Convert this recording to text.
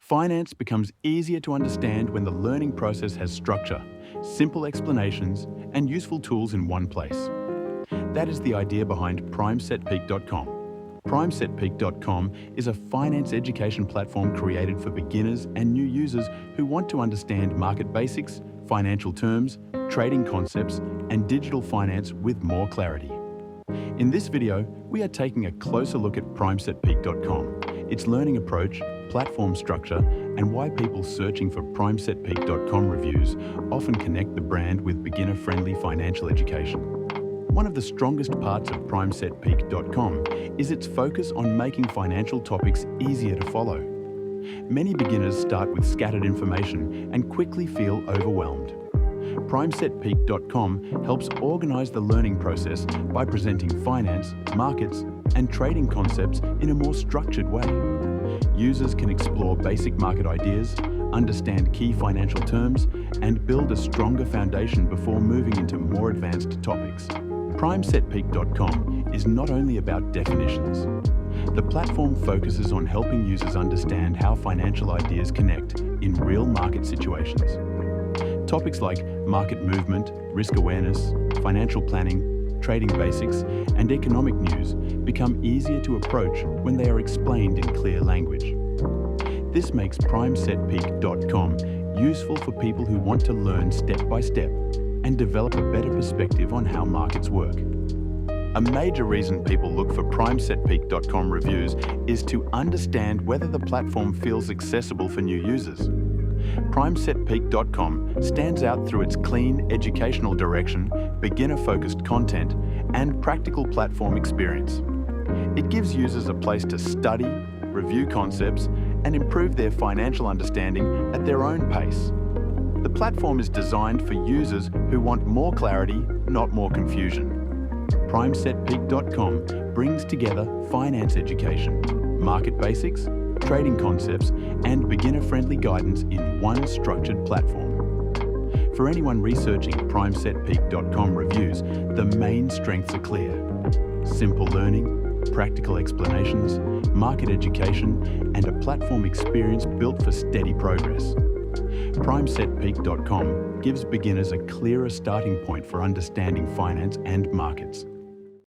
Finance becomes easier to understand when the learning process has structure, simple explanations, and useful tools in one place. That is the idea behind Primesetpeak.com. Primesetpeak.com is a finance education platform created for beginners and new users who want to understand market basics, financial terms, trading concepts, and digital finance with more clarity. In this video, we are taking a closer look at Primesetpeak.com, its learning approach, platform structure, and why people searching for Primesetpeak.com reviews often connect the brand with beginner-friendly financial education. One of the strongest parts of Primesetpeak.com is its focus on making financial topics easier to follow. Many beginners start with scattered information and quickly feel overwhelmed. Primesetpeak.com helps organize the learning process by presenting finance, markets, and trading concepts in a more structured way. Users can explore basic market ideas, understand key financial terms, and build a stronger foundation before moving into more advanced topics. Primesetpeak.com is not only about definitions. The platform focuses on helping users understand how financial ideas connect in real market situations. Topics like market movement, risk awareness, financial planning, trading basics, and economic news become easier to approach when they are explained in clear language. This makes Primesetpeak.com useful for people who want to learn step by step and develop a better perspective on how markets work. A major reason people look for Primesetpeak.com reviews is to understand whether the platform feels accessible for new users. Primesetpeak.com stands out through its clean educational direction, beginner-focused content, and practical platform experience. It gives users a place to study, review concepts, and improve their financial understanding at their own pace. The platform is designed for users who want more clarity, not more confusion. Primesetpeak.com brings together finance education, market basics, trading concepts, and beginner-friendly guidance in one structured platform. For anyone researching Primesetpeak.com reviews, the main strengths are clear: simple learning, practical explanations, market education, and a platform experience built for steady progress. Primesetpeak.com gives beginners a clearer starting point for understanding finance and markets.